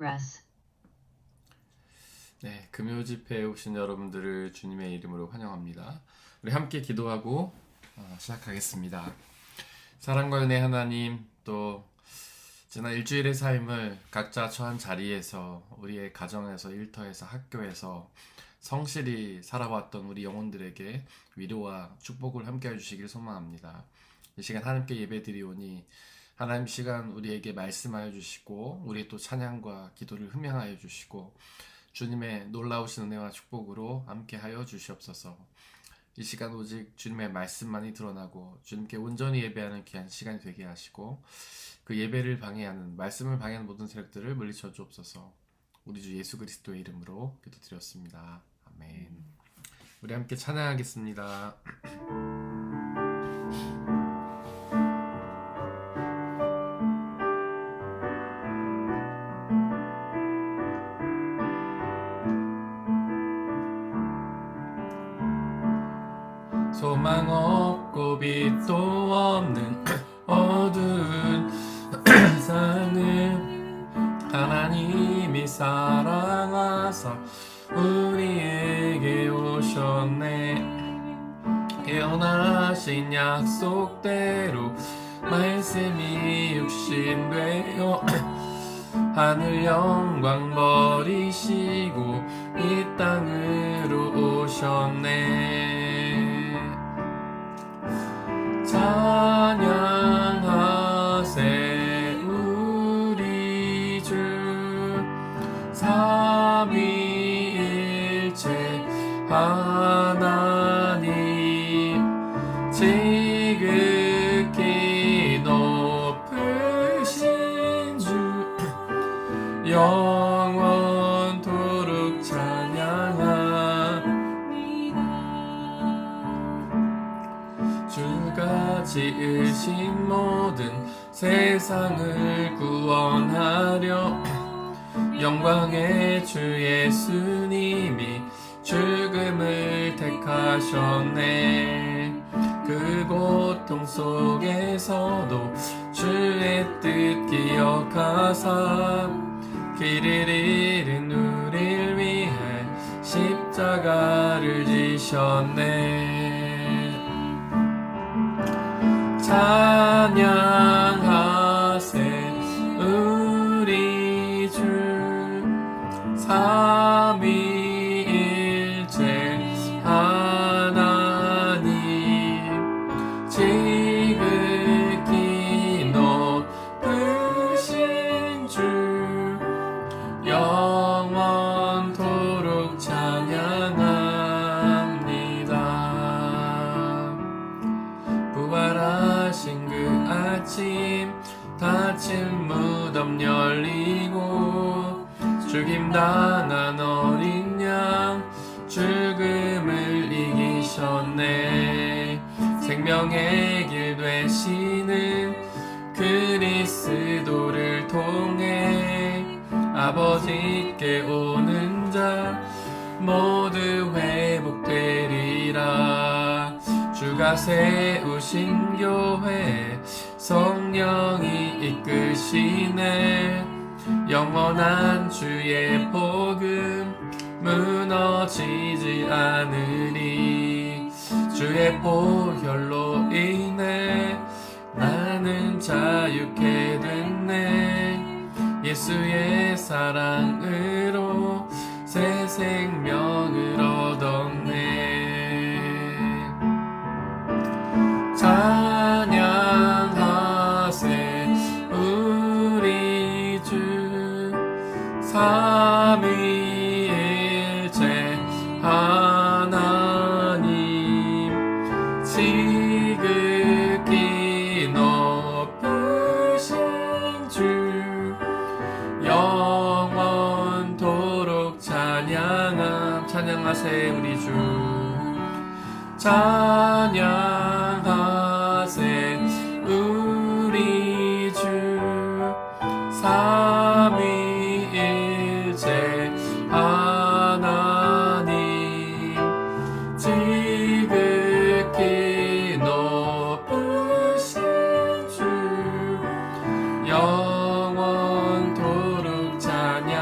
Russ. 네, 금요 집회에 오신 여러분들을 주님의 이름으로 환영합니다. 우리 함께 기도하고 시작하겠습니다. 사랑과 은혜 하나님, 또 지난 일주일의 삶을 각자 처한 자리에서, 우리의 가정에서, 일터에서, 학교에서 성실히 살아왔던 우리 영혼들에게 위로와 축복을 함께 해주시길 소망합니다. 이 시간 하나님께 예배드리오니 하나님 시간 우리에게 말씀하여 주시고, 우리 또 찬양과 기도를 흠양하여 주시고, 주님의 놀라우신 은혜와 축복으로 함께하여 주시옵소서. 이 시간 오직 주님의 말씀만이 드러나고 주님께 온전히 예배하는 귀한 시간이 되게 하시고, 그 예배를 방해하는, 말씀을 방해하는 모든 세력들을 물리쳐 주옵소서. 우리 주 예수 그리스도의 이름으로 기도드렸습니다. 아멘. 우리 함께 찬양하겠습니다. 소망 없고 빛도 없는 어두운 세상을 하나님이 사랑하사 우리에게 오셨네. 깨어나신 약속대로 말씀이 육신되어 하늘 영광 버리시고 이 땅으로 오셨네. 찬양하세 우리 주 삼위일체 하나님, 지극히 높으신 주 영원토록 찬양합니다. 주가 지으신 모든 세상을 구원하려 영광의 주 예수님이 죽음을 택하셨네. 그 고통 속에서도 주의 뜻 기억하사 길을 잃은 우릴 위해 십자가를 지셨네. 찬양하세 우리 주 삼위일체 하나님, 지극히 높으신 주 영원토록 찬양합니다. 부활하신 그 아침 닫힌 무덤 열리고 죽임당한 어린 양 죽음을 이기셨네. 생명의 길 되시는 그리스도를 통해 아버지께 오는 자 모두 회복되리라. 주가 세우신 교회 성령이 이끄시네. 영원한 주의 복음 무너지지 않으리. 주의 보혈로 인해 나는 자유케 됐네. 예수의 사랑으로 새 생명을 얻었네. 찬양하세 우리 주 삼위일체 하나님, 지극히 높으신 주 영원토록 찬양하세 우리 주 찬양하세 우리 주 삼위일체 하나님, 지극히 높으신 주 영원토록 찬양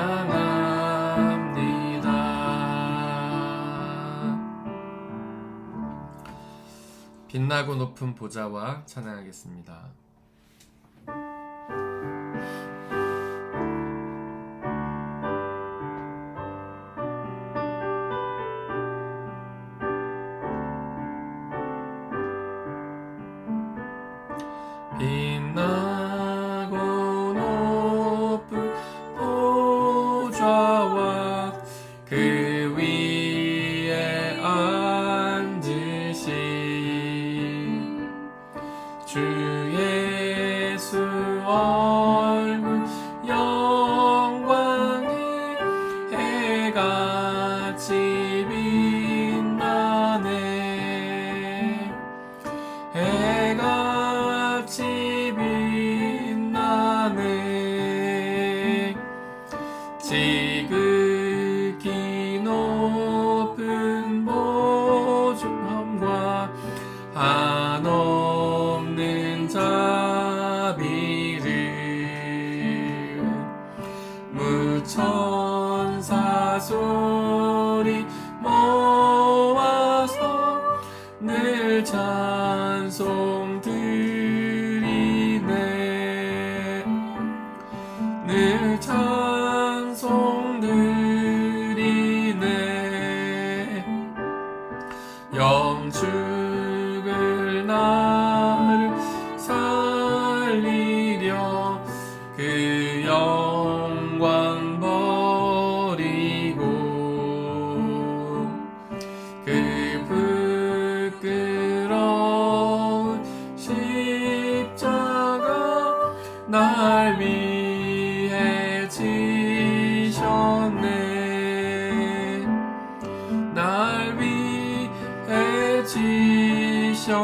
빛나고 높은 보좌와 찬양하겠습니다. 빛나고 높은 보좌와 그 위에 앉으신 주 예수 얼굴 영광이 해같이 빛나네. 해같이 빛나네. 지극히 높은 보존함과 한없는 자비를 무천사 소리 모아서 늘 찬송 드리네. 늘 찬송 드리네. 영축을 나를 살리려 그 영광 버리고 그 부끄러운 십자가 날 위해 지셨네. 날 위해 지셨네.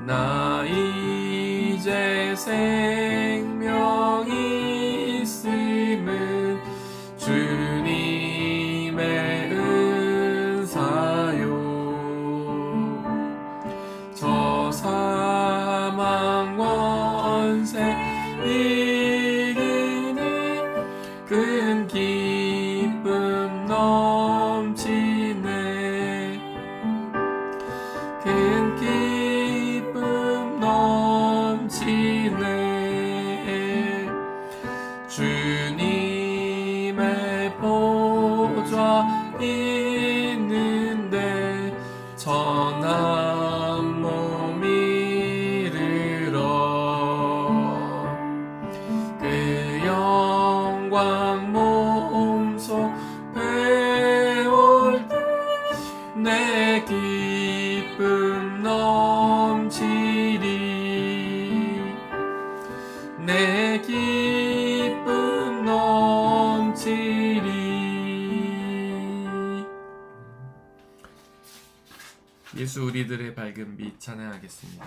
나 이제 생명이 있음은 주님의 은사요. 저 사망 원세 이기니 큰 기쁨 넘치네. 큰 기쁨 넘치네. 주님의 보좌 있는데 전한 몸 이르러 그 영광 몸소 배울 때 내 기쁨 넘치리. 내 기쁨 넘치리. 예수 우리들의 밝은 빛 찬양하겠습니다.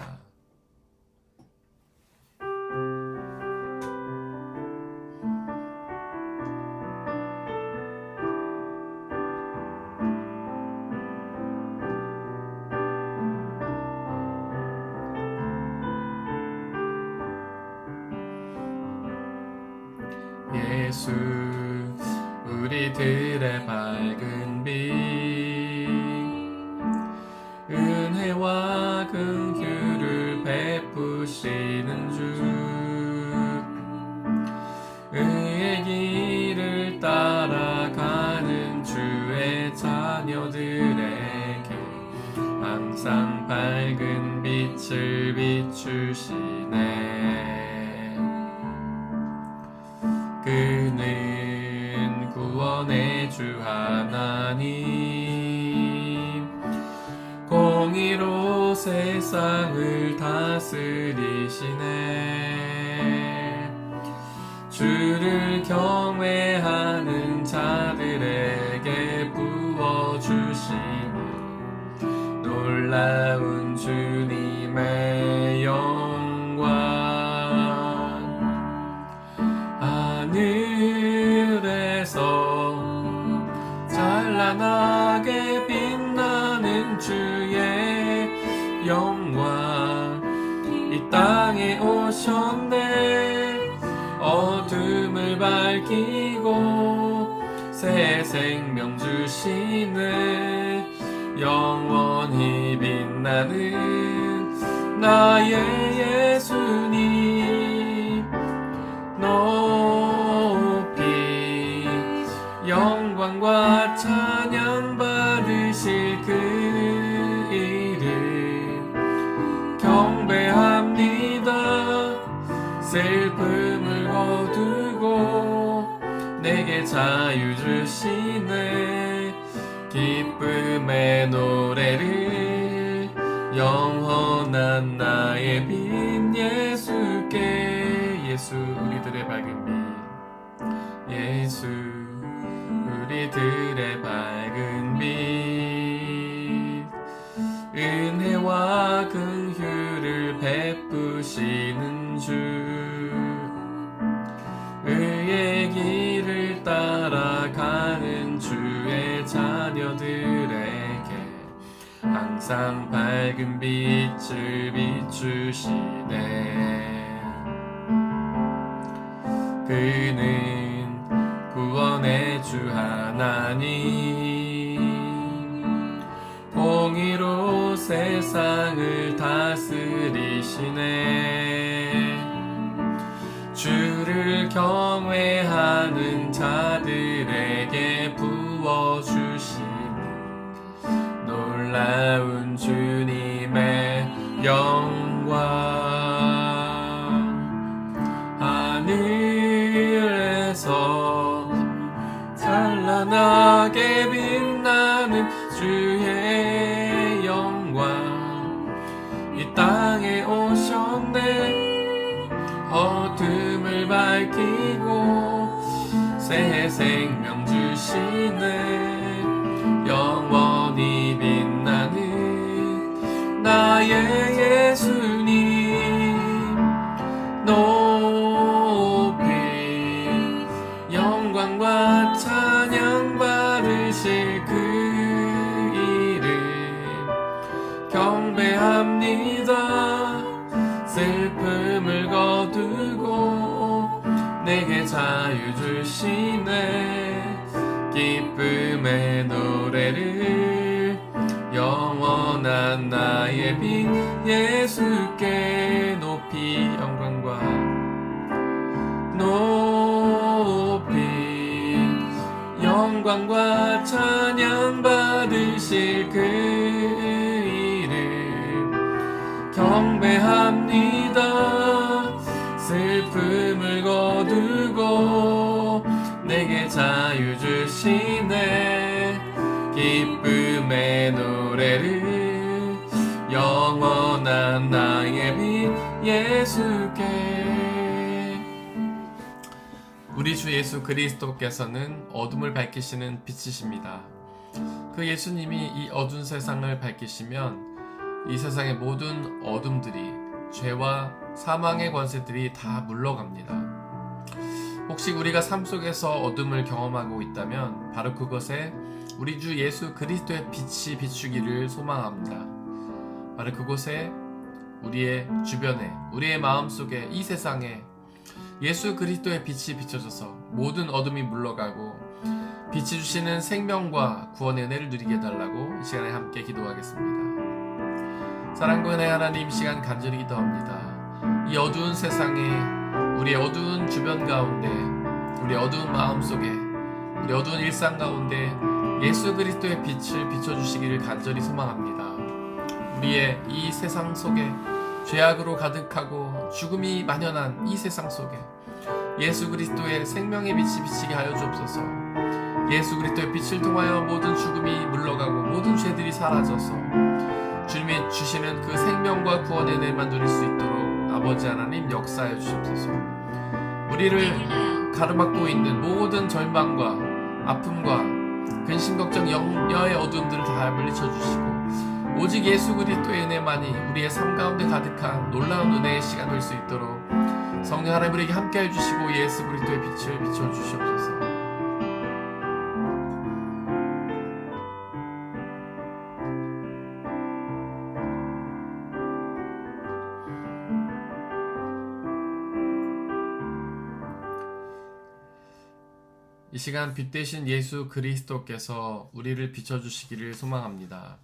예수 우리들의 밝은 빛 은혜와 긍휼을 베푸시는 주 의의 길을 따라가는 주의 자녀들에게 항상 밝은 빛을 비추시네. 그는 구원의 주 하나님 공의로 세상을 다스리시네. 주를 경외하는 자들에게 부어주시는 놀라운 주님의 영광. 하늘에서 찬란하게 빛나는 주의 영광 이 땅에 오셨네. 어둠을 밝히고 새 생명 주시네. 영원 빛나는 나의 예수님 높이 영광과 찬양 받으실 그 이름 경배합니다. 슬픔을 거두고 내게 자유 주시네. 기쁨의 노래를 영원한 나의 빛 예수께. 예수 우리들의 밝은 빛, 예수 우리들의 밝은 빛, 은혜와 긍휼을 베푸시는 주, 의의 길을 따라가는 주의 자녀들에게 항상 밝은 빛을 비추시네. 그는 구원의 주 하나님, 공의로 세상을 다스리시네. 주를 경외하는 자들에게 부어주시는 놀라운 주님의 영광. 하늘에서 찬란하게 빛나는 주의 영광 이 땅에 오셨네. 어둠을 밝히고 새 생명 주시네. 영원히 빛나는 나의 예수님 높이 영광과 찬양 받으실 그 이름 경배합니다. 슬픔을 거두고 내게 자유 주시네. 기쁨의 노래를 영원한 나의 빛 예수께 높이 영광과 높이 영광과 찬양 받으실 그 이름 경배합니다. 슬픔을 거두고 내게 자유 주시네. 기쁨의 노래를 영원한 나의 빛 예수께. 우리 주 예수 그리스도께서는 어둠을 밝히시는 빛이십니다. 그 예수님이 이 어두운 세상을 밝히시면 이 세상의 모든 어둠들이, 죄와 사망의 권세들이 다 물러갑니다. 혹시 우리가 삶 속에서 어둠을 경험하고 있다면 바로 그것에 우리 주 예수 그리스도의 빛이 비추기를 소망합니다. 바로 그곳에 우리의 주변에, 우리의 마음속에, 이 세상에 예수 그리스도의 빛이 비춰져서 모든 어둠이 물러가고 빛이 주시는 생명과 구원의 은혜를 누리게 해달라고 이 시간에 함께 기도하겠습니다. 사랑과 은혜 하나님, 시간 간절히 기도합니다. 이 어두운 세상에, 우리의 어두운 주변 가운데, 우리의 어두운 마음 속에, 우리 어두운 일상 가운데 예수 그리스도의 빛을 비춰주시기를 간절히 소망합니다. 우리의 이 세상 속에 죄악으로 가득하고 죽음이 만연한 이 세상 속에 예수 그리스도의 생명의 빛이 비치게 하여 주옵소서. 예수 그리스도의 빛을 통하여 모든 죽음이 물러가고 모든 죄들이 사라져서 주님이 주시는 그 생명과 구원의 은혜만 누릴 수 있도록 아버지 하나님 역사해 주시옵소서. 우리를 가로막고 있는 모든 절망과 아픔과 근심 걱정 염려의 어둠들을 다 물리쳐 주시고 오직 예수 그리스도의 은혜만이 우리의 삶 가운데 가득한 놀라운 은혜의 시간 될 수 있도록 성령 하나님 우리에게 함께 해주시고 예수 그리스도의 빛을 비춰 주시옵소서. 이 시간 빛 대신 예수 그리스도께서 우리를 비춰주시기를 소망합니다.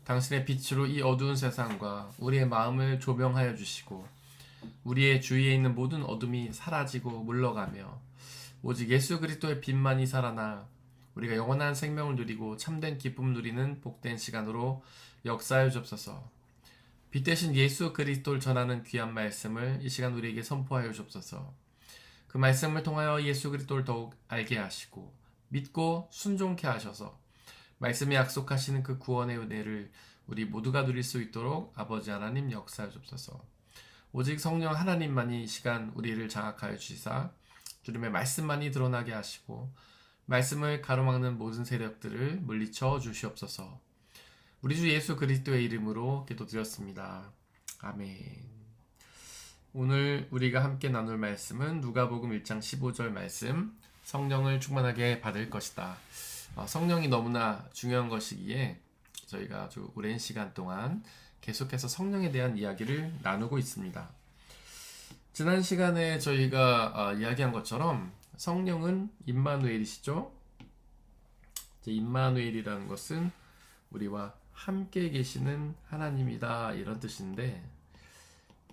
당신의 빛으로 이 어두운 세상과 우리의 마음을 조명하여 주시고 우리의 주위에 있는 모든 어둠이 사라지고 물러가며 오직 예수 그리스도의 빛만이 살아나 우리가 영원한 생명을 누리고 참된 기쁨을 누리는 복된 시간으로 역사하여 주옵소서. 빛 대신 예수 그리스도를 전하는 귀한 말씀을 이 시간 우리에게 선포하여 주옵소서. 그 말씀을 통하여 예수 그리스도를 더욱 알게 하시고 믿고 순종케 하셔서 말씀이 약속하시는 그 구원의 은혜를 우리 모두가 누릴 수 있도록 아버지 하나님 역사하여 주옵소서. 오직 성령 하나님만이 이 시간 우리를 장악하여 주시사 주님의 말씀만이 드러나게 하시고 말씀을 가로막는 모든 세력들을 물리쳐 주시옵소서. 우리 주 예수 그리스도의 이름으로 기도드렸습니다. 아멘. 오늘 우리가 함께 나눌 말씀은 누가복음 1장 15절 말씀, 성령을 충만하게 받을 것이다. 성령이 너무나 중요한 것이기에 저희가 아주 오랜 시간 동안 계속해서 성령에 대한 이야기를 나누고 있습니다. 지난 시간에 저희가 이야기한 것처럼 성령은 임마누엘이시죠. 임마누엘이라는 것은 우리와 함께 계시는 하나님이다, 이런 뜻인데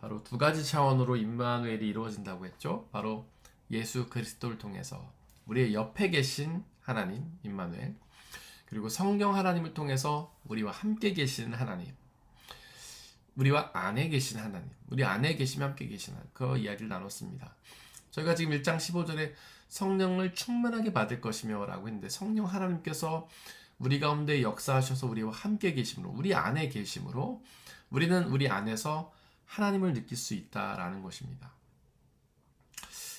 바로 두 가지 차원으로 임마누엘이 이루어진다고 했죠. 바로 예수 그리스도를 통해서 우리의 옆에 계신 하나님 임마누엘, 그리고 성령 하나님을 통해서 우리와 함께 계시는 하나님, 우리와 안에 계신 하나님, 우리 안에 계시면 함께 계시는 하나님, 그 이야기를 나눴습니다. 저희가 지금 1장 15절에 성령을 충만하게 받을 것이며 라고 했는데, 성령 하나님께서 우리 가운데 역사하셔서 우리와 함께 계심으로, 우리 안에 계심으로 우리는 우리 안에서 하나님을 느낄 수 있다라는 것입니다.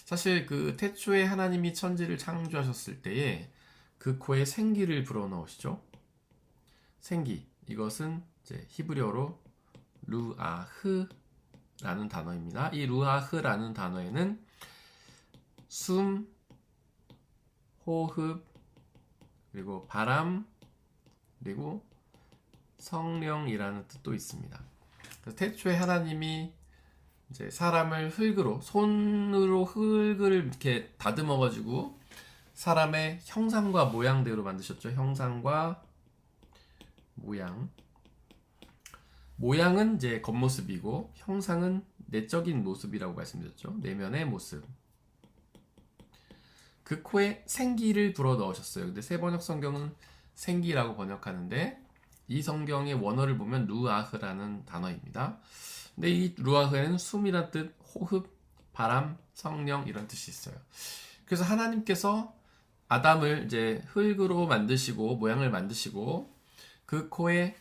사실 그 태초에 하나님이 천지를 창조하셨을 때에 그 코에 생기를 불어넣으시죠. 생기, 이것은 이제 히브리어로 루아흐라는 단어입니다. 이 루아흐라는 단어에는 숨, 호흡, 그리고 바람, 그리고 성령이라는 뜻도 있습니다. 그래서 태초에 하나님이 이제 사람을 손으로 흙을 이렇게 다듬어 가지고 사람의 형상과 모양대로 만드셨죠. 형상과 모양. 모양은 이제 겉모습이고 형상은 내적인 모습이라고 말씀드렸죠. 내면의 모습. 그 코에 생기를 불어 넣으셨어요. 근데 새 번역 성경은 생기라고 번역하는데 이 성경의 원어를 보면 루아흐라는 단어입니다. 근데 이 루아흐에는 숨이란 뜻, 호흡, 바람, 성령 이런 뜻이 있어요. 그래서 하나님께서 아담을 이제 흙으로 만드시고 모양을 만드시고 그 코에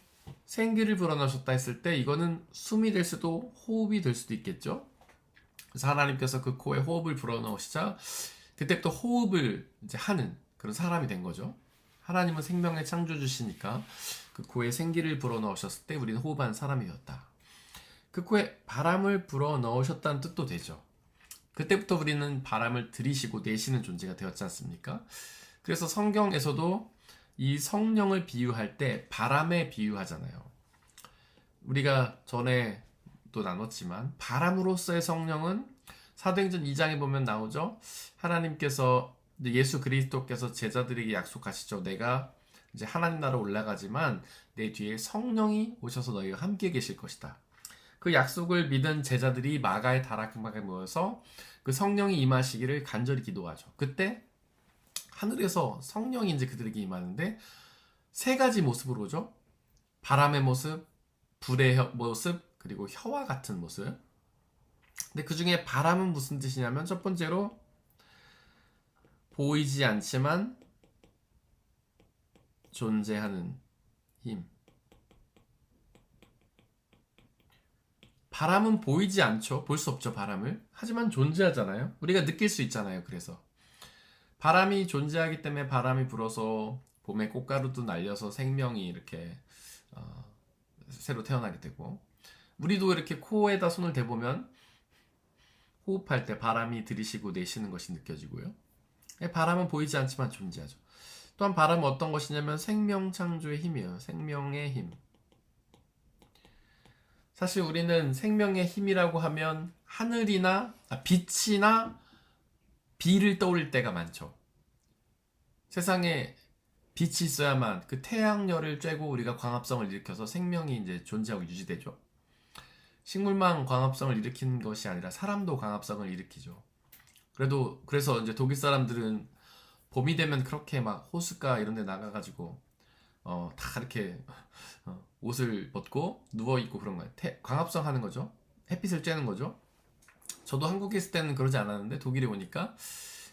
생기를 불어넣으셨다 했을 때 이거는 숨이 될 수도 호흡이 될 수도 있겠죠. 그래서 하나님께서 그 코에 호흡을 불어넣으시자 그때부터 호흡을 이제 하는 그런 사람이 된 거죠. 하나님은 생명의 창조주시니까 그 코에 생기를 불어넣으셨을 때 우리는 호흡하는 사람이 되었다. 그 코에 바람을 불어넣으셨다는 뜻도 되죠. 그때부터 우리는 바람을 들이쉬고 내쉬는 존재가 되었지 않습니까? 그래서 성경에서도 이 성령을 비유할 때 바람에 비유하잖아요. 우리가 전에 또 나눴지만 바람으로서의 성령은 사도행전 2장에 보면 나오죠. 하나님께서 예수 그리스도께서 제자들에게 약속하시죠. 내가 이제 하나님 나라로 올라가지만 내 뒤에 성령이 오셔서 너희와 함께 계실 것이다. 그 약속을 믿은 제자들이 마가의 다락방에 모여서 그 성령이 임하시기를 간절히 기도하죠. 그때 하늘에서 성령이 이제 그들에게 임하는데 세 가지 모습으로 오죠. 바람의 모습, 불의 모습, 그리고 혀와 같은 모습. 근데 그 중에 바람은 무슨 뜻이냐면 첫 번째로 보이지 않지만 존재하는 힘. 바람은 보이지 않죠. 볼 수 없죠, 바람을. 하지만 존재하잖아요. 우리가 느낄 수 있잖아요. 그래서 바람이 존재하기 때문에 바람이 불어서 봄에 꽃가루도 날려서 생명이 이렇게 새로 태어나게 되고, 우리도 이렇게 코에다 손을 대보면 호흡할 때 바람이 들이쉬고 내쉬는 것이 느껴지고요. 바람은 보이지 않지만 존재하죠. 또한 바람은 어떤 것이냐면 생명 창조의 힘이에요. 생명의 힘. 사실 우리는 생명의 힘이라고 하면 하늘이나 빛이나 비를 떠올릴 때가 많죠. 세상에 빛이 있어야만 그 태양열을 쬐고 우리가 광합성을 일으켜서 생명이 이제 존재하고 유지되죠. 식물만 광합성을 일으키는 것이 아니라 사람도 광합성을 일으키죠. 그래서 이제 독일 사람들은 봄이 되면 그렇게 막 호숫가 이런 데 나가가지고 다 이렇게 옷을 벗고 누워있고 그런 거예요. 광합성 하는 거죠. 햇빛을 쬐는 거죠. 저도 한국에 있을 때는 그러지 않았는데 독일에 오니까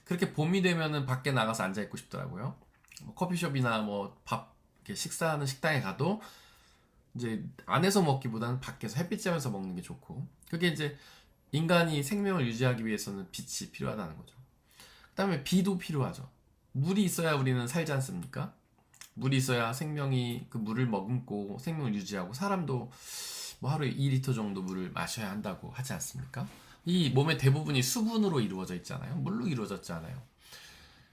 그렇게 봄이 되면은 밖에 나가서 앉아있고 싶더라고요. 커피숍이나 뭐 밥 식사하는 식당에 가도 이제 안에서 먹기보다는 밖에서 햇빛 쬐면서 먹는 게 좋고, 그게 이제 인간이 생명을 유지하기 위해서는 빛이 필요하다는 거죠. 그 다음에 비도 필요하죠. 물이 있어야 우리는 살지 않습니까? 물이 있어야 생명이 그 물을 머금고 생명을 유지하고, 사람도 뭐 하루에 2리터 정도 물을 마셔야 한다고 하지 않습니까? 이 몸의 대부분이 수분으로 이루어져 있잖아요. 물로 이루어졌지 않아요.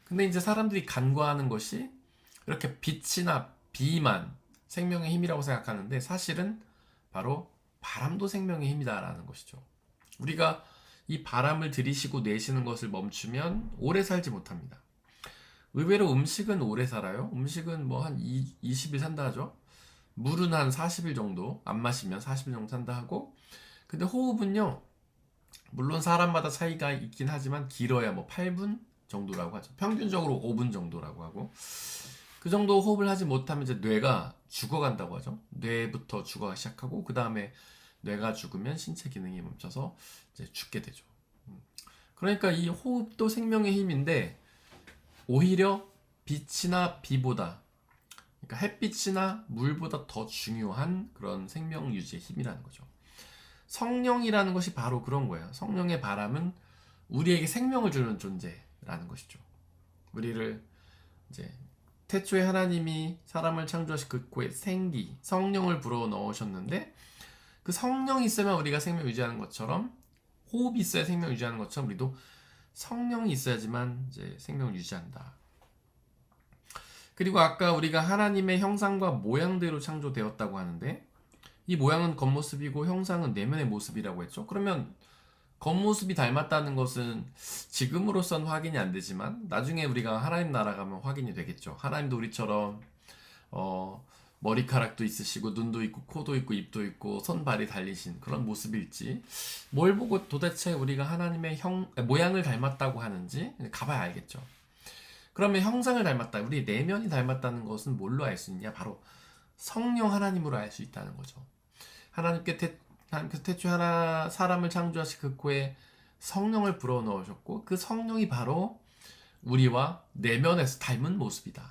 근데 이제 사람들이 간과하는 것이 이렇게 빛이나 비만 생명의 힘이라고 생각하는데, 사실은 바로 바람도 생명의 힘이다라는 것이죠. 우리가 이 바람을 들이쉬고 내쉬는 것을 멈추면 오래 살지 못합니다. 의외로 음식은 오래 살아요. 음식은 뭐 한 20일 산다 하죠. 물은 한 40일 정도, 안 마시면 40일 정도 산다 하고, 근데 호흡은요, 물론 사람마다 차이가 있긴 하지만 길어야 뭐 8분 정도라고 하죠. 평균적으로 5분 정도라고 하고, 그 정도 호흡을 하지 못하면 이제 뇌가 죽어간다고 하죠. 뇌부터 죽어가 시작하고, 그 다음에 뇌가 죽으면 신체 기능이 멈춰서 이제 죽게 되죠. 그러니까 이 호흡도 생명의 힘인데, 오히려 빛이나 비보다, 그러니까 햇빛이나 물보다 더 중요한 그런 생명 유지의 힘이라는 거죠. 성령이라는 것이 바로 그런 거예요. 성령의 바람은 우리에게 생명을 주는 존재라는 것이죠. 우리를 이제 태초에 하나님이 사람을 창조하신 그 코에 생기, 성령을 불어 넣으셨는데, 그 성령이 있으면 우리가 생명 유지하는 것처럼, 호흡이 있어야 생명 유지하는 것처럼 우리도 성령이 있어야지만 이제 생명을 유지한다. 그리고 아까 우리가 하나님의 형상과 모양대로 창조되었다고 하는데, 이 모양은 겉모습이고 형상은 내면의 모습이라고 했죠. 그러면 겉모습이 닮았다는 것은 지금으로선 확인이 안 되지만 나중에 우리가 하나님 나라 가면 확인이 되겠죠. 하나님도 우리처럼 머리카락도 있으시고 눈도 있고 코도 있고 입도 있고 손발이 달리신 그런 모습일지, 뭘 보고 도대체 우리가 하나님의 모양을 닮았다고 하는지 가봐야 알겠죠. 그러면 형상을 닮았다, 우리 내면이 닮았다는 것은 뭘로 알 수 있냐? 바로 성령 하나님으로 알 수 있다는 거죠. 하나님께서 태초에 사람을 창조하신 그 코에 성령을 불어넣으셨고, 그 성령이 바로 우리와 내면에서 닮은 모습이다.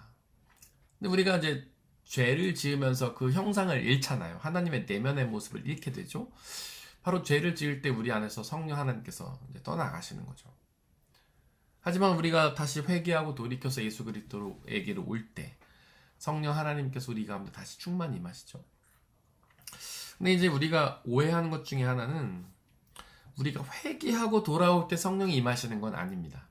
근데 우리가 이제 죄를 지으면서 그 형상을 잃잖아요. 하나님의 내면의 모습을 잃게 되죠. 바로 죄를 지을 때 우리 안에서 성령 하나님께서 이제 떠나가시는 거죠. 하지만 우리가 다시 회개하고 돌이켜서 예수 그리스도에게로 올 때 성령 하나님께서 우리 가운데 다시 충만히 임하시죠. 근데 이제 우리가 오해하는 것 중에 하나는, 우리가 회개하고 돌아올 때 성령이 임하시는 건 아닙니다.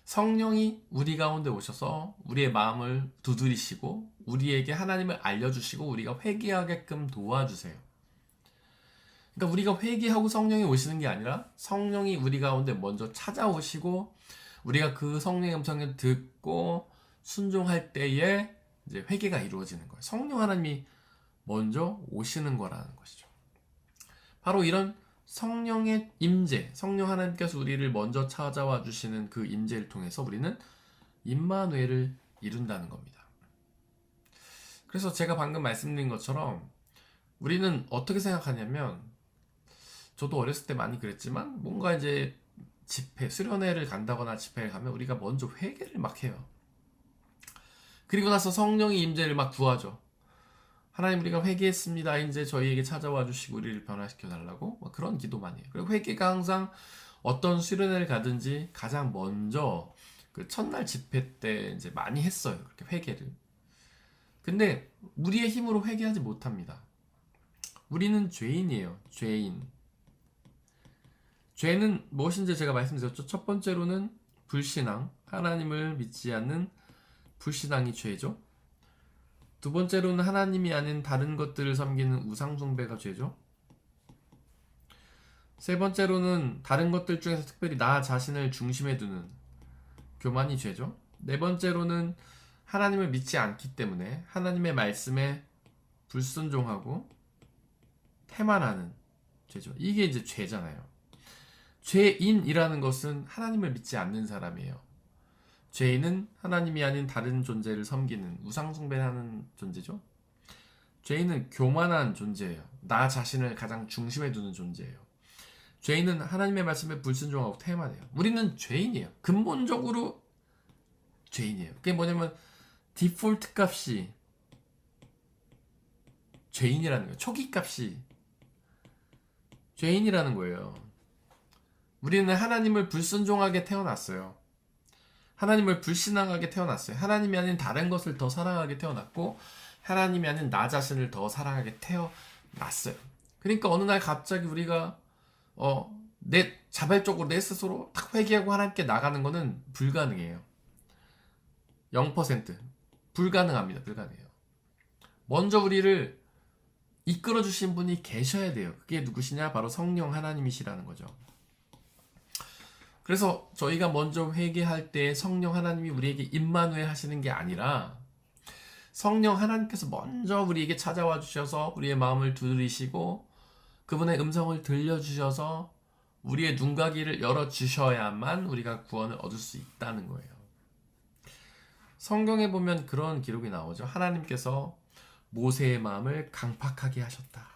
성령이 우리 가운데 오셔서 우리의 마음을 두드리시고 우리에게 하나님을 알려주시고 우리가 회개하게끔 도와주세요. 그러니까 우리가 회개하고 성령이 오시는 게 아니라, 성령이 우리 가운데 먼저 찾아오시고 우리가 그 성령의 음성을 듣고 순종할 때에 이제 회개가 이루어지는 거예요. 성령 하나님이 먼저 오시는 거라는 것이죠. 바로 이런 성령의 임재, 성령 하나님께서 우리를 먼저 찾아와 주시는 그 임재를 통해서 우리는 임마누엘을 이룬다는 겁니다. 그래서 제가 방금 말씀드린 것처럼 우리는 어떻게 생각하냐면, 저도 어렸을 때 많이 그랬지만, 뭔가 이제 집회, 수련회를 간다거나 집회에 가면 우리가 먼저 회개를 막 해요. 그리고 나서 성령의 임재를 막 구하죠. 하나님, 우리가 회개했습니다. 이제 저희에게 찾아와 주시고 우리를 변화시켜 달라고, 그런 기도 많이 해요. 그리고 회개가 항상 어떤 수련회를 가든지 가장 먼저 그 첫날 집회 때 이제 많이 했어요. 그렇게 회개를. 근데 우리의 힘으로 회개하지 못합니다. 우리는 죄인이에요. 죄인. 죄는 무엇인지 제가 말씀드렸죠. 첫 번째로는 불신앙, 하나님을 믿지 않는 불신앙이 죄죠. 두 번째로는 하나님이 아닌 다른 것들을 섬기는 우상숭배가 죄죠. 세 번째로는 다른 것들 중에서 특별히 나 자신을 중심에 두는 교만이 죄죠. 네 번째로는 하나님을 믿지 않기 때문에 하나님의 말씀에 불순종하고 태만하는 죄죠. 이게 이제 죄잖아요. 죄인이라는 것은 하나님을 믿지 않는 사람이에요. 죄인은 하나님이 아닌 다른 존재를 섬기는 우상숭배를 하는 존재죠. 죄인은 교만한 존재예요. 나 자신을 가장 중심에 두는 존재예요. 죄인은 하나님의 말씀에 불순종하고 태만해요. 우리는 죄인이에요. 근본적으로 죄인이에요. 그게 뭐냐면 디폴트 값이 죄인이라는 거예요. 초기 값이 죄인이라는 거예요. 우리는 하나님을 불순종하게 태어났어요. 하나님을 불신앙하게 태어났어요. 하나님이 아닌 다른 것을 더 사랑하게 태어났고 하나님이 아닌 나 자신을 더 사랑하게 태어났어요. 그러니까 어느 날 갑자기 우리가 자발적으로 내 스스로 탁 회개하고 하나님께 나가는 거는 불가능해요. 0% 불가능합니다. 불가능해요. 먼저 우리를 이끌어 주신 분이 계셔야 돼요. 그게 누구시냐? 바로 성령 하나님이시라는 거죠. 그래서 저희가 먼저 회개할 때 성령 하나님이 우리에게 임마누엘 하시는 게 아니라 성령 하나님께서 먼저 우리에게 찾아와 주셔서 우리의 마음을 두드리시고 그분의 음성을 들려주셔서 우리의 눈과 귀를 열어주셔야만 우리가 구원을 얻을 수 있다는 거예요. 성경에 보면 그런 기록이 나오죠. 하나님께서 모세의 마음을 강팍하게 하셨다.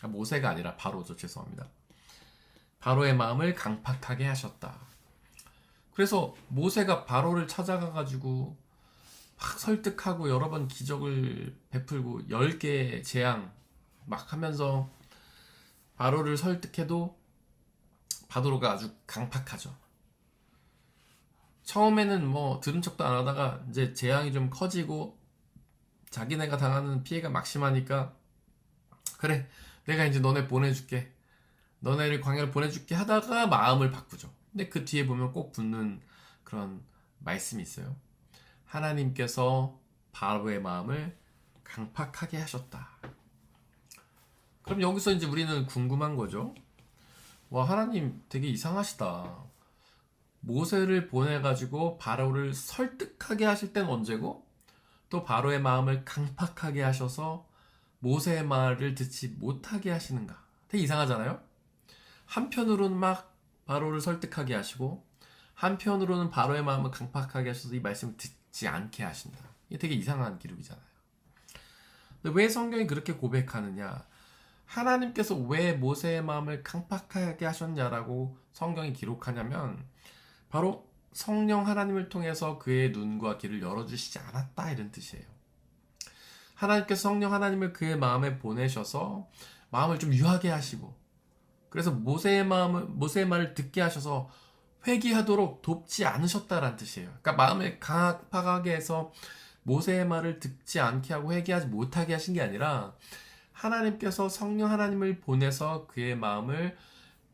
모세가 아니라 바로죠. 죄송합니다. 바로의 마음을 강팍하게 하셨다. 그래서 모세가 바로를 찾아가가지고 막 설득하고 여러 번 기적을 베풀고 10개의 재앙 막 하면서 바로를 설득해도 바로가 아주 강팍하죠. 처음에는 뭐 들은 척도 안 하다가 이제 재앙이 좀 커지고 자기네가 당하는 피해가 막심하니까 그래 내가 이제 너네 보내줄게. 너네를 광야를 보내줄게 하다가 마음을 바꾸죠. 근데 그 뒤에 보면 꼭 붙는 그런 말씀이 있어요. 하나님께서 바로의 마음을 강팍하게 하셨다. 그럼 여기서 이제 우리는 궁금한 거죠. 와, 하나님 되게 이상하시다. 모세를 보내가지고 바로를 설득하게 하실 땐 언제고 또 바로의 마음을 강팍하게 하셔서 모세의 말을 듣지 못하게 하시는가. 되게 이상하잖아요. 한편으로는 막 바로를 설득하게 하시고 한편으로는 바로의 마음을 강팍하게 하셔서 이 말씀을 듣지 않게 하신다. 이게 되게 이상한 기록이잖아요. 근데 왜 성경이 그렇게 고백하느냐? 하나님께서 왜 모세의 마음을 강팍하게 하셨냐라고 성경이 기록하냐면 바로 성령 하나님을 통해서 그의 눈과 귀를 열어주시지 않았다 이런 뜻이에요. 하나님께서 성령 하나님을 그의 마음에 보내셔서 마음을 좀 유하게 하시고 그래서 모세의 말을 듣게 하셔서 회개하도록 돕지 않으셨다라는 뜻이에요. 그러니까 마음을 강팍하게 해서 모세의 말을 듣지 않게 하고 회개하지 못하게 하신 게 아니라 하나님께서 성령 하나님을 보내서 그의 마음을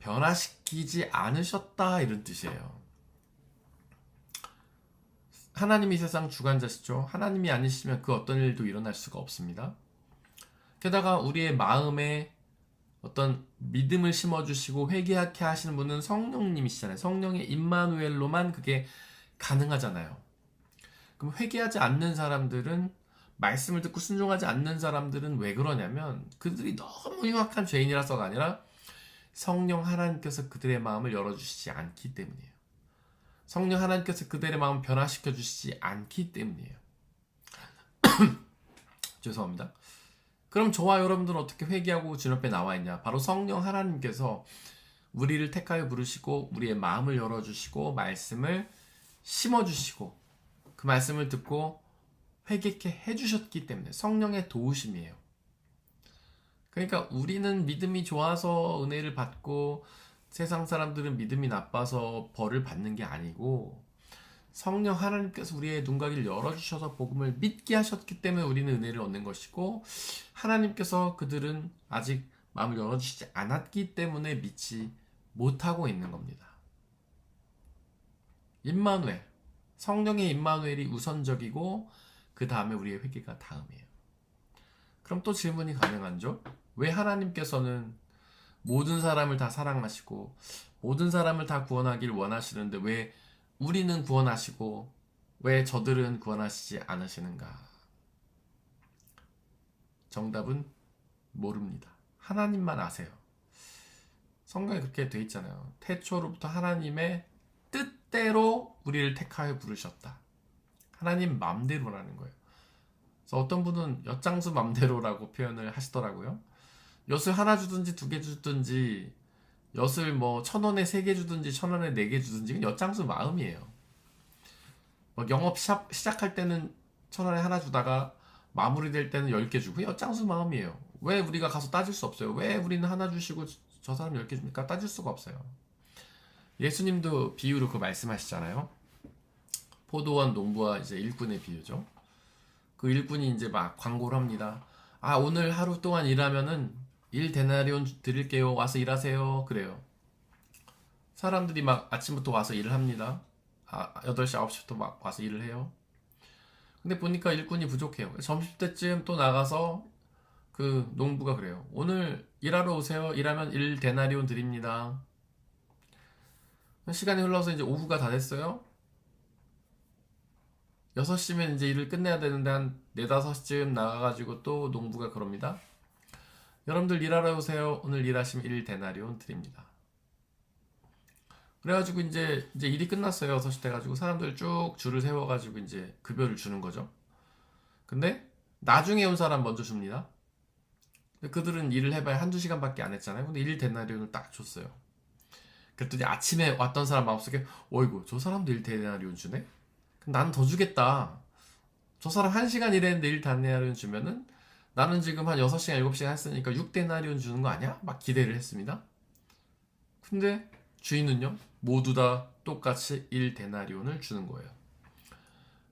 변화시키지 않으셨다 이런 뜻이에요. 하나님이 세상 주관자시죠. 하나님이 아니시면 그 어떤 일도 일어날 수가 없습니다. 게다가 우리의 마음에 어떤 믿음을 심어주시고 회개하게 하시는 분은 성령님이시잖아요. 성령의 임마누엘로만 그게 가능하잖아요. 그럼 회개하지 않는 사람들은 말씀을 듣고 순종하지 않는 사람들은 왜 그러냐면 그들이 너무 흉악한 죄인이라서가 아니라 성령 하나님께서 그들의 마음을 열어주시지 않기 때문이에요. 성령 하나님께서 그들의 마음을 변화시켜 주시지 않기 때문이에요. 죄송합니다. 그럼 저와 여러분들은 어떻게 회개하고 주님 앞에 나와 있냐? 바로 성령 하나님께서 우리를 택하여 부르시고 우리의 마음을 열어주시고 말씀을 심어주시고 그 말씀을 듣고 회개케 해주셨기 때문에 성령의 도우심이에요. 그러니까 우리는 믿음이 좋아서 은혜를 받고 세상 사람들은 믿음이 나빠서 벌을 받는 게 아니고 성령 하나님께서 우리의 눈과 귀를 열어주셔서 복음을 믿게 하셨기 때문에 우리는 은혜를 얻는 것이고 하나님께서 그들은 아직 마음을 열어주시지 않았기 때문에 믿지 못하고 있는 겁니다. 임마누엘, 성령의 임마누엘이 우선적이고 그 다음에 우리의 회개가 다음이에요. 그럼 또 질문이 가능하죠? 왜 하나님께서는 모든 사람을 다 사랑하시고 모든 사람을 다 구원하길 원하시는데 왜 우리는 구원하시고 왜 저들은 구원하시지 않으시는가? 정답은 모릅니다. 하나님만 아세요. 성경에 그렇게 돼 있잖아요. 태초로부터 하나님의 뜻대로 우리를 택하여 부르셨다. 하나님 맘대로라는 거예요. 그래서 어떤 분은 엿장수 맘대로라고 표현을 하시더라고요. 엿을 하나 주든지 두 개 주든지, 엿을 뭐 1,000원에 3개 주든지 1,000원에 4개 주든지, 그건 엿장수 마음이에요. 뭐 영업 시작할 때는 1,000원에 하나 주다가 마무리될 때는 10개 주고, 엿장수 마음이에요. 왜 우리가 가서 따질 수 없어요? 왜 우리는 하나 주시고 저 사람 10개 줍니까? 따질 수가 없어요. 예수님도 비유로 그 말씀하시잖아요. 포도원 농부와 이제 일꾼의 비유죠. 그 일꾼이 이제 막 광고를 합니다. 아, 오늘 하루 동안 일하면은 1데나리온 드릴게요. 와서 일하세요. 그래요. 사람들이 막 아침부터 와서 일을 합니다. 8시, 9시부터 막 와서 일을 해요. 근데 보니까 일꾼이 부족해요. 점심때쯤 또 나가서 그 농부가 그래요. 오늘 일하러 오세요. 일하면 1데나리온 드립니다. 시간이 흘러서 이제 오후가 다 됐어요. 6시면 이제 일을 끝내야 되는데 한 4, 5시쯤 나가가지고 또 농부가 그럽니다. 여러분들 일하러 오세요. 오늘 일하시면 1데나리온 드립니다. 그래가지고 이제 일이 끝났어요. 6시 돼가지고 사람들 쭉 줄을 세워가지고 이제 급여를 주는 거죠. 근데 나중에 온 사람 먼저 줍니다. 그들은 일을 해봐야 한두 시간밖에 안 했잖아요. 근데 1데나리온을 딱 줬어요. 그랬더니 아침에 왔던 사람 마음속에 어이구, 저 사람도 1데나리온 주네? 난 더 주겠다. 저 사람 1시간 일했는데 1데나리온 주면은 나는 지금 한 6시간, 7시간 했으니까 6데나리온 주는 거 아니야? 막 기대를 했습니다. 근데 주인은요, 모두 다 똑같이 1데나리온을 주는 거예요.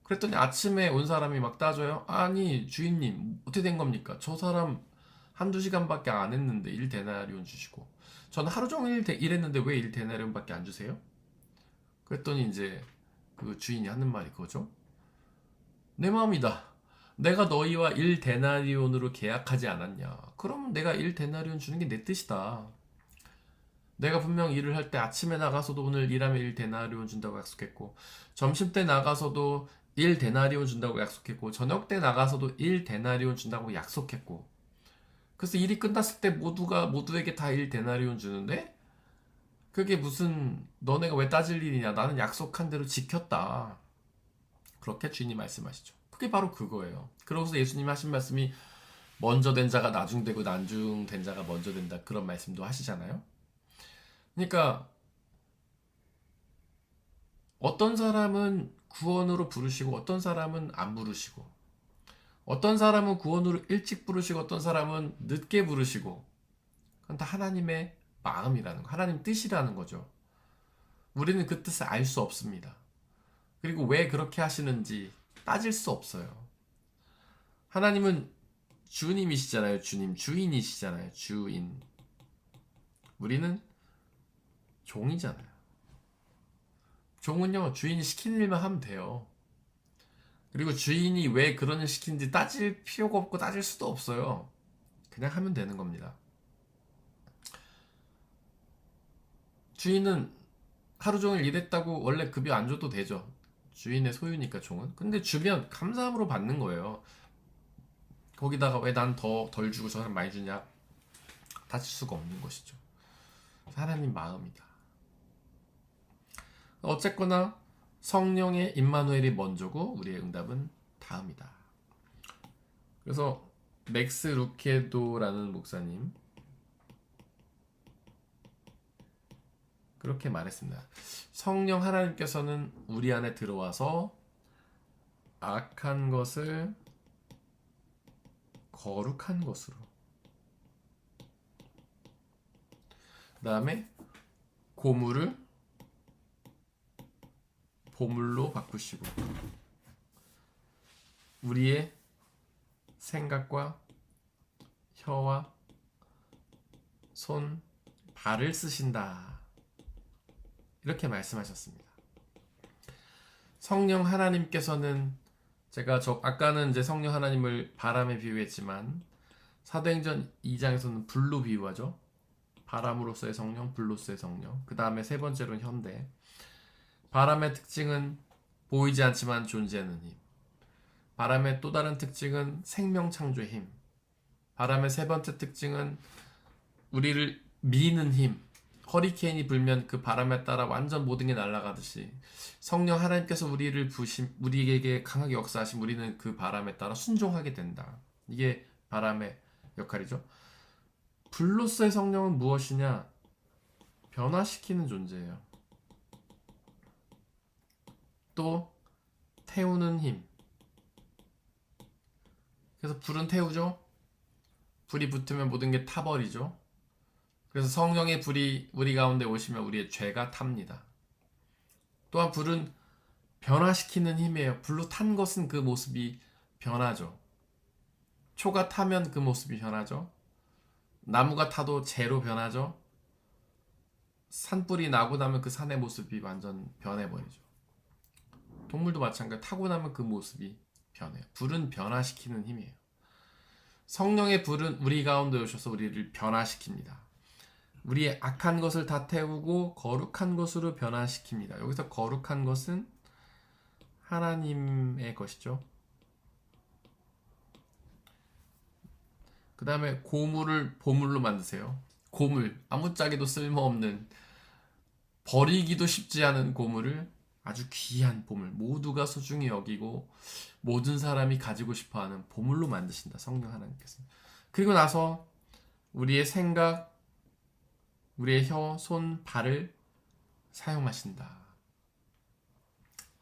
그랬더니 아침에 온 사람이 막 따져요. 아니, 주인님, 어떻게 된 겁니까? 저 사람 한두 시간밖에 안 했는데 1데나리온 주시고, 저는 하루 종일 일했는데 왜 1데나리온밖에 안 주세요? 그랬더니 이제 그 주인이 하는 말이 그거죠. 내 마음이다. 내가 너희와 1데나리온으로 계약하지 않았냐? 그럼 내가 1데나리온 주는 게 내 뜻이다. 내가 분명 일을 할 때 아침에 나가서도 오늘 일하면 1데나리온 준다고 약속했고, 점심 때 나가서도 1데나리온 준다고 약속했고, 저녁 때 나가서도 1데나리온 준다고 약속했고, 그래서 일이 끝났을 때 모두에게 다 1데나리온 주는데, 그게 무슨 너네가 왜 따질 일이냐? 나는 약속한 대로 지켰다. 그렇게 주인이 말씀하시죠. 그게 바로 그거예요. 그러고서 예수님이 하신 말씀이 먼저 된 자가 나중되고 나중된 자가 먼저 된다, 그런 말씀도 하시잖아요. 그러니까 어떤 사람은 구원으로 부르시고 어떤 사람은 안 부르시고, 어떤 사람은 구원으로 일찍 부르시고 어떤 사람은 늦게 부르시고, 그건 다 하나님의 마음이라는 거, 하나님 뜻이라는 거죠. 우리는 그 뜻을 알 수 없습니다. 그리고 왜 그렇게 하시는지 따질 수 없어요. 하나님은 주님이시잖아요. 주님, 주인이시잖아요. 주인. 우리는 종이잖아요. 종은요, 주인이 시키는 일만 하면 돼요. 그리고 주인이 왜 그런 일 시키는지 따질 필요가 없고 따질 수도 없어요. 그냥 하면 되는 겁니다. 주인은 하루 종일 일했다고 원래 급여 안 줘도 되죠. 주인의 소유니까 종은. 근데 주면 감사함으로 받는 거예요. 거기다가 왜 난 덜 주고 저 사람 많이 주냐? 따질 수가 없는 것이죠. 하나님 마음이다. 어쨌거나 성령의 임마누엘이 먼저고 우리의 응답은 다음이다. 그래서 맥스 루케도라는 목사님 그렇게 말했습니다. 성령 하나님께서는 우리 안에 들어와서 악한 것을 거룩한 것으로, 그 다음에 고물을 보물로 바꾸시고, 우리의 생각과 혀와 손, 발을 쓰신다. 이렇게 말씀하셨습니다. 성령 하나님께서는 제가 아까는 이제 성령 하나님을 바람에 비유했지만 사도행전 2장에서는 불로 비유하죠. 바람으로서의 성령, 불로서의 성령. 그 다음에 세 번째로는 현대. 바람의 특징은 보이지 않지만 존재하는 힘. 바람의 또 다른 특징은 생명 창조의 힘. 바람의 세 번째 특징은 우리를 미는 힘. 허리케인이 불면 그 바람에 따라 완전 모든 게 날아가듯이 성령 하나님께서 우리에게 강하게 역사하신 우리는 그 바람에 따라 순종하게 된다. 이게 바람의 역할이죠. 불로서의 성령은 무엇이냐? 변화시키는 존재예요. 또 태우는 힘. 그래서 불은 태우죠. 불이 붙으면 모든 게 타버리죠. 그래서 성령의 불이 우리 가운데 오시면 우리의 죄가 탑니다. 또한 불은 변화시키는 힘이에요. 불로 탄 것은 그 모습이 변하죠. 초가 타면 그 모습이 변하죠. 나무가 타도 재로 변하죠. 산불이 나고 나면 그 산의 모습이 완전 변해버리죠. 동물도 마찬가지로 타고 나면 그 모습이 변해요. 불은 변화시키는 힘이에요. 성령의 불은 우리 가운데 오셔서 우리를 변화시킵니다. 우리의 악한 것을 다 태우고 거룩한 것으로 변화시킵니다. 여기서 거룩한 것은 하나님의 것이죠. 그 다음에 고물을 보물로 만드세요. 고물, 아무짝에도 쓸모없는, 버리기도 쉽지 않은 고물을 아주 귀한 보물, 모두가 소중히 여기고 모든 사람이 가지고 싶어하는 보물로 만드신다. 성령 하나님께서. 그리고 나서 우리의 생각, 우리의 혀, 손, 발을 사용하신다.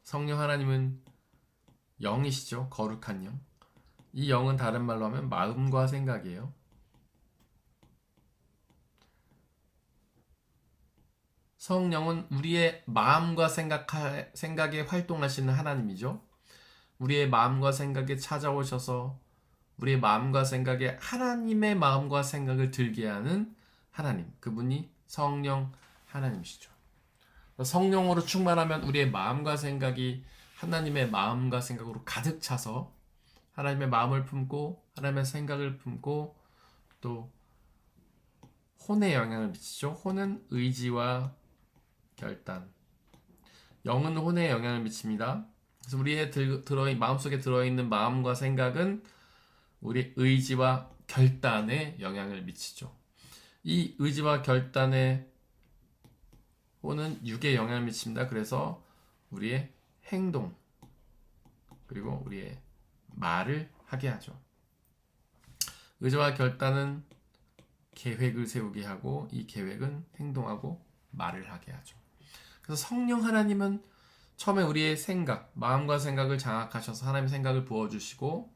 성령 하나님은 영이시죠. 거룩한 영. 이 영은 다른 말로 하면 마음과 생각이에요. 성령은 우리의 마음과 생각에 활동하시는 하나님이죠. 우리의 마음과 생각에 찾아오셔서 우리의 마음과 생각에 하나님의 마음과 생각을 들게 하는 하나님, 그분이 성령 하나님이시죠. 성령으로 충만하면 우리의 마음과 생각이 하나님의 마음과 생각으로 가득 차서 하나님의 마음을 품고 하나님의 생각을 품고 또 혼에 영향을 미치죠. 혼은 의지와 결단, 영은 혼에 영향을 미칩니다. 그래서 우리의 마음속에 들어있는 마음과 생각은 우리 의지와 결단에 영향을 미치죠. 이 의지와 결단에 혼은 육에 영향을 미칩니다. 그래서 우리의 행동 그리고 우리의 말을 하게 하죠. 의지와 결단은 계획을 세우게 하고 이 계획은 행동하고 말을 하게 하죠. 그래서 성령 하나님은 처음에 우리의 생각, 마음과 생각을 장악하셔서 하나님의 생각을 부어주시고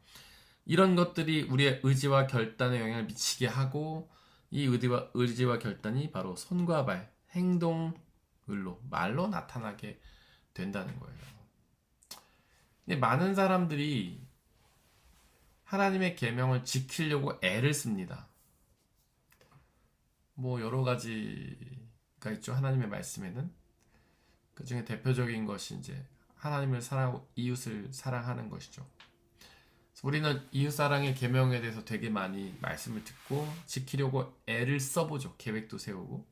이런 것들이 우리의 의지와 결단에 영향을 미치게 하고 이 의지와 결단이 바로 손과 발, 행동으로, 말로 나타나게 된다는 거예요. 근데 많은 사람들이 하나님의 계명을 지키려고 애를 씁니다. 뭐 여러 가지가 있죠. 하나님의 말씀에는. 그 중에 대표적인 것이 이제 하나님을 사랑하고 이웃을 사랑하는 것이죠. 우리는 이웃사랑의 계명에 대해서 되게 많이 말씀을 듣고 지키려고 애를 써보죠. 계획도 세우고.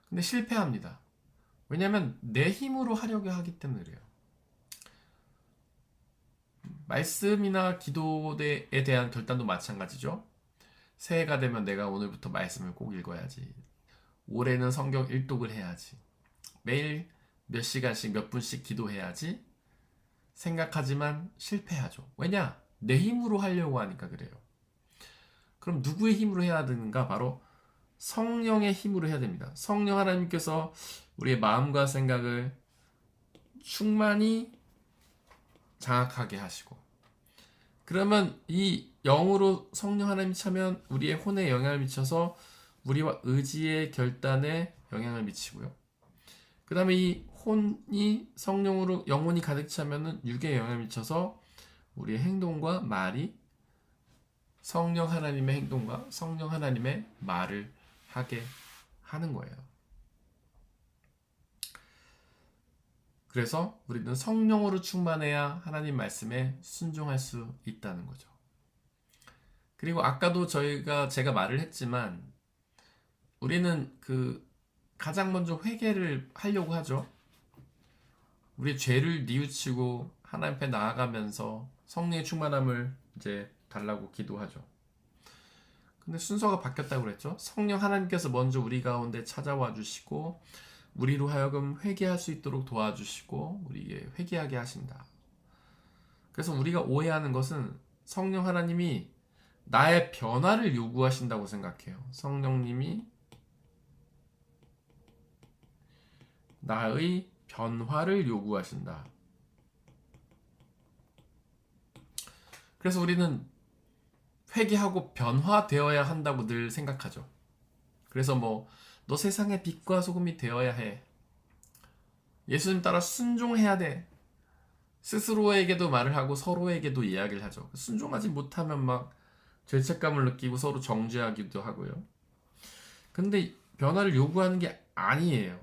근데 실패합니다. 왜냐하면 내 힘으로 하려고 하기 때문에 그래요. 말씀이나 기도에 대한 결단도 마찬가지죠. 새해가 되면 내가 오늘부터 말씀을 꼭 읽어야지. 올해는 성경 일독을 해야지. 매일 몇 시간씩 몇 분씩 기도해야지. 생각하지만 실패하죠. 왜냐? 내 힘으로 하려고 하니까 그래요. 그럼 누구의 힘으로 해야 되는가? 바로 성령의 힘으로 해야 됩니다. 성령 하나님께서 우리의 마음과 생각을 충만히 장악하게 하시고 그러면 이 영으로 성령 하나님이 차면 우리의 혼에 영향을 미쳐서 우리와 의지의 결단에 영향을 미치고요. 그 다음에 이 혼이 성령으로 영혼이 가득 차면은 육에 영향을 미쳐서 우리의 행동과 말이 성령 하나님의 행동과 성령 하나님의 말을 하게 하는 거예요. 그래서 우리는 성령으로 충만해야 하나님 말씀에 순종할 수 있다는 거죠. 그리고 아까도 제가 말을 했지만 우리는 가장 먼저 회개를 하려고 하죠. 우리의 죄를 뉘우치고 하나님 앞에 나아가면서 성령의 충만함을 이제 달라고 기도하죠. 근데 순서가 바뀌었다고 그랬죠. 성령 하나님께서 먼저 우리 가운데 찾아와 주시고 우리로 하여금 회개할 수 있도록 도와주시고 우리에게 회개하게 하신다. 그래서 우리가 오해하는 것은 성령 하나님이 나의 변화를 요구하신다고 생각해요. 성령님이 나의 변화를 요구하신다. 그래서 우리는 회개하고 변화되어야 한다고 늘 생각하죠. 그래서 너 세상의 빛과 소금이 되어야 해. 예수님 따라 순종해야 돼. 스스로에게도 말을 하고 서로에게도 이야기를 하죠. 순종하지 못하면 막 죄책감을 느끼고 서로 정죄하기도 하고요. 근데 변화를 요구하는 게 아니에요.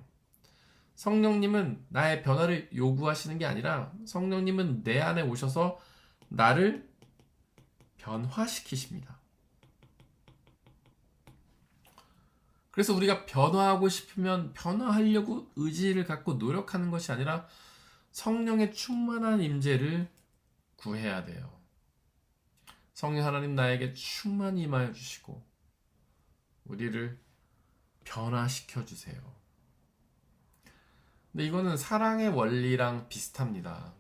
성령님은 나의 변화를 요구하시는 게 아니라 성령님은 내 안에 오셔서 나를 변화시키십니다. 그래서 우리가 변화하고 싶으면 변화하려고 의지를 갖고 노력하는 것이 아니라 성령의 충만한 임재를 구해야 돼요. 성령 하나님 나에게 충만히 임하여 주시고 우리를 변화시켜 주세요. 근데 이거는 사랑의 원리랑 비슷합니다.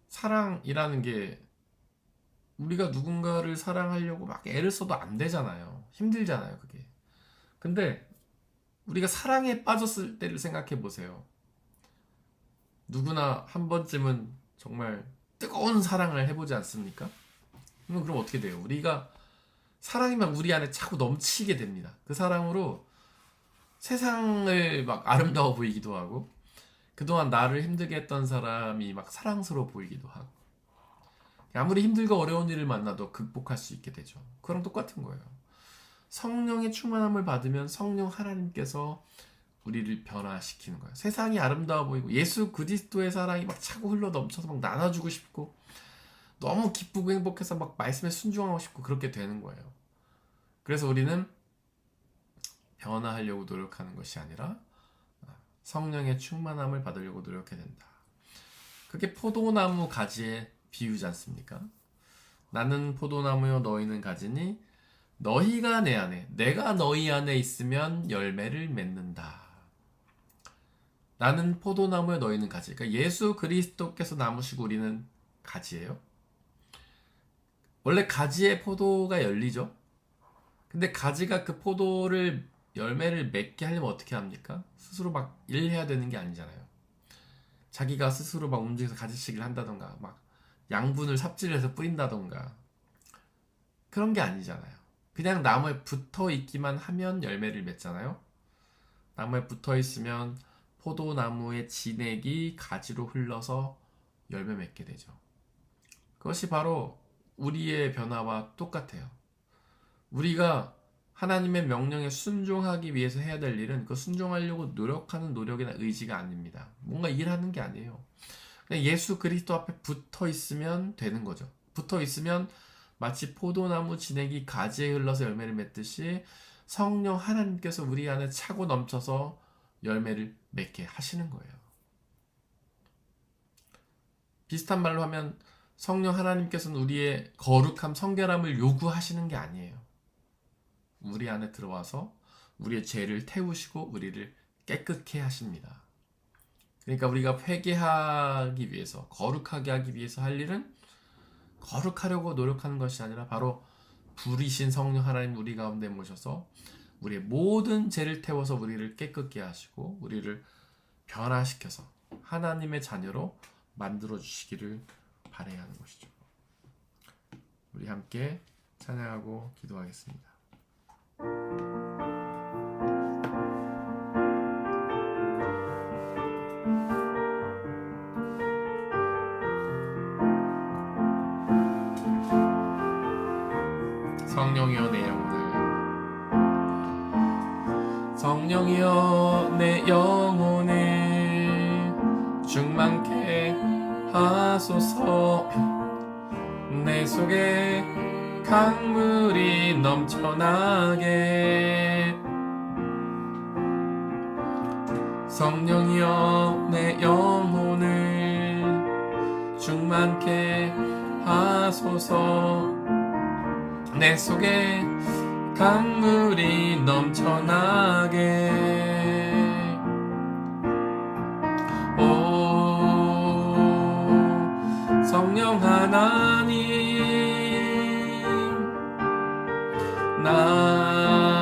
사랑이라는 게 우리가 누군가를 사랑하려고 막 애를 써도 안 되잖아요. 힘들잖아요, 그게. 근데 우리가 사랑에 빠졌을 때를 생각해 보세요. 누구나 한 번쯤은 정말 뜨거운 사랑을 해보지 않습니까? 그럼 어떻게 돼요? 우리가 사랑이면 우리 안에 자꾸 넘치게 됩니다. 그 사랑으로 세상을 막 아름다워 보이기도 하고 그동안 나를 힘들게 했던 사람이 막 사랑스러워 보이기도 하고 아무리 힘들고 어려운 일을 만나도 극복할 수 있게 되죠. 그랑 똑같은 거예요. 성령의 충만함을 받으면 성령 하나님께서 우리를 변화시키는 거예요. 세상이 아름다워 보이고 예수 그리스도의 사랑이 막 차고 흘러 넘쳐서 막 나눠주고 싶고 너무 기쁘고 행복해서 막 말씀에 순종하고 싶고 그렇게 되는 거예요. 그래서 우리는 변화하려고 노력하는 것이 아니라 성령의 충만함을 받으려고 노력해야 된다. 그게 포도나무 가지의 비유지 않습니까? 나는 포도나무요 너희는 가지니 너희가 내 안에 내가 너희 안에 있으면 열매를 맺는다. 나는 포도나무요 너희는 가지. 그러니까 예수 그리스도께서 나무시고 우리는 가지예요. 원래 가지에 포도가 열리죠. 근데 가지가 그 포도를 열매를 맺게 하려면 어떻게 합니까? 스스로 막 일해야 되는 게 아니잖아요. 자기가 스스로 막 움직여서 가지치기를 한다던가 막 양분을 삽질해서 뿌린다던가 그런 게 아니잖아요. 그냥 나무에 붙어 있기만 하면 열매를 맺잖아요. 나무에 붙어 있으면 포도나무의 진액이 가지로 흘러서 열매 맺게 되죠. 그것이 바로 우리의 변화와 똑같아요. 우리가 하나님의 명령에 순종하기 위해서 해야 될 일은 그 순종하려고 노력하는 노력이나 의지가 아닙니다. 뭔가 일하는 게 아니에요. 그냥 예수 그리스도 앞에 붙어 있으면 되는 거죠. 붙어 있으면 마치 포도나무 진액이 가지에 흘러서 열매를 맺듯이 성령 하나님께서 우리 안에 차고 넘쳐서 열매를 맺게 하시는 거예요. 비슷한 말로 하면 성령 하나님께서는 우리의 거룩함, 성결함을 요구하시는 게 아니에요. 우리 안에 들어와서 우리의 죄를 태우시고 우리를 깨끗게 하십니다. 그러니까 우리가 회개하기 위해서, 거룩하게 하기 위해서 할 일은 거룩하려고 노력하는 것이 아니라 바로 불이신 성령 하나님 우리 가운데 모셔서 우리의 모든 죄를 태워서 우리를 깨끗게 하시고 우리를 변화시켜서 하나님의 자녀로 만들어 주시기를 바라야 하는 것이죠. 우리 함께 찬양하고 기도하겠습니다. 성령이여 내 영혼을 성령이여 내 영혼을 충만케 하소서. 내 속에 강물이 넘쳐나게 성령이여 내 영혼을 충만케 하소서. 내 속에 강물이 넘쳐나게. 오 성령 하나님, 날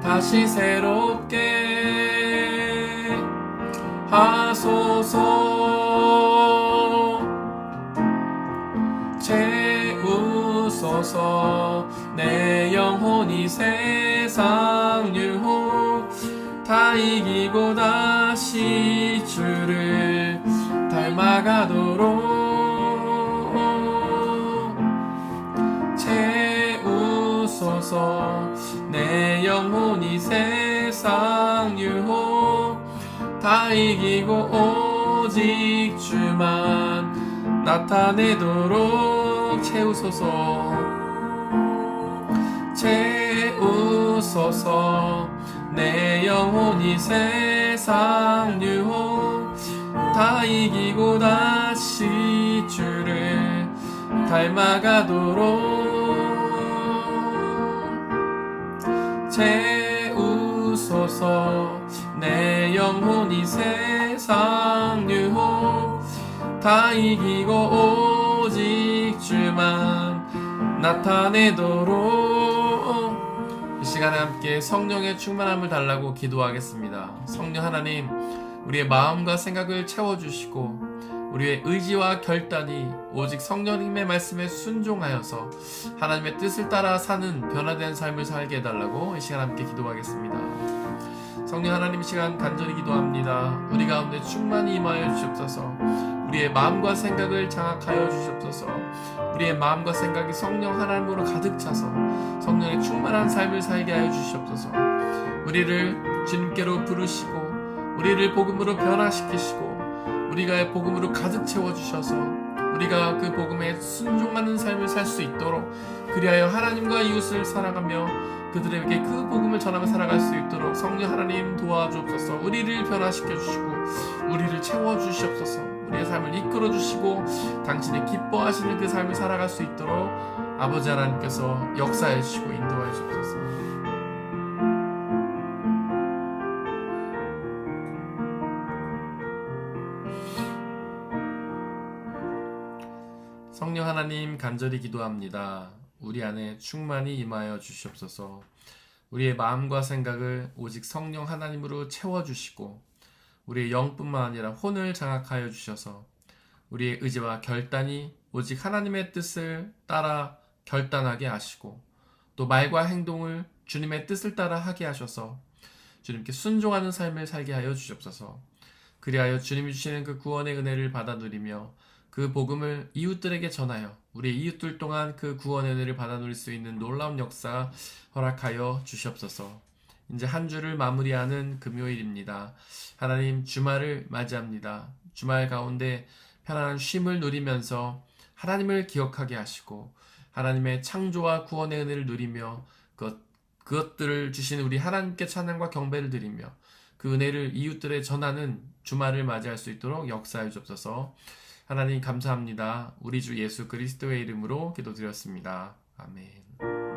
다시 새롭게 하소서. 채우소서. 내 영혼이 세상 유혹 다 이기고 다시 주를 닮아가도록. 채우소서. 내 영혼이 세상 유혹 다 이기고 오직 주만 나타내도록. 채우소서. 채우소서. 내 영혼이 세상 유혹 다 이기고 다시 주를 닮아가도록. 채우소서. 내 영혼이 세상 유혹 다 이기고 오직 주만 나타내도록. 이 시간에 함께 성령의 충만함을 달라고 기도하겠습니다. 성령 하나님, 우리의 마음과 생각을 채워주시고 우리의 의지와 결단이 오직 성령님의 말씀에 순종하여서 하나님의 뜻을 따라 사는 변화된 삶을 살게 해달라고 이 시간 함께 기도하겠습니다. 성령 하나님, 이 시간 간절히 기도합니다. 우리 가운데 충만히 임하여 주시옵소서. 우리의 마음과 생각을 장악하여 주시옵소서. 우리의 마음과 생각이 성령 하나님으로 가득 차서 성령의 충만한 삶을 살게 하여 주시옵소서. 우리를 주님께로 부르시고 우리를 복음으로 변화시키시고 우리가 복음으로 가득 채워주셔서 우리가 그 복음에 순종하는 삶을 살 수 있도록, 그리하여 하나님과 이웃을 사랑하며 그들에게 그 복음을 전하며 살아갈 수 있도록 성령 하나님 도와주옵소서. 우리를 변화시켜 주시고 우리를 채워주시옵소서. 우리의 삶을 이끌어 주시고 당신이 기뻐하시는 그 삶을 살아갈 수 있도록 아버지 하나님께서 역사해 주시고 인도해 주옵소서. 성령 하나님, 간절히 기도합니다. 우리 안에 충만히 임하여 주시옵소서. 우리의 마음과 생각을 오직 성령 하나님으로 채워주시고 우리의 영뿐만 아니라 혼을 장악하여 주셔서 우리의 의지와 결단이 오직 하나님의 뜻을 따라 결단하게 하시고 또 말과 행동을 주님의 뜻을 따라 하게 하셔서 주님께 순종하는 삶을 살게 하여 주시옵소서. 그리하여 주님이 주시는 그 구원의 은혜를 받아 누리며 그 복음을 이웃들에게 전하여 우리 이웃들 동안 그 구원의 은혜를 받아 누릴 수 있는 놀라운 역사 허락하여 주시옵소서. 이제 한 주를 마무리하는 금요일입니다. 하나님, 주말을 맞이합니다. 주말 가운데 편안한 쉼을 누리면서 하나님을 기억하게 하시고 하나님의 창조와 구원의 은혜를 누리며 그것들을 주신 우리 하나님께 찬양과 경배를 드리며 그 은혜를 이웃들에 전하는 주말을 맞이할 수 있도록 역사해 주옵소서. 하나님 감사합니다. 우리 주 예수 그리스도의 이름으로 기도드렸습니다. 아멘.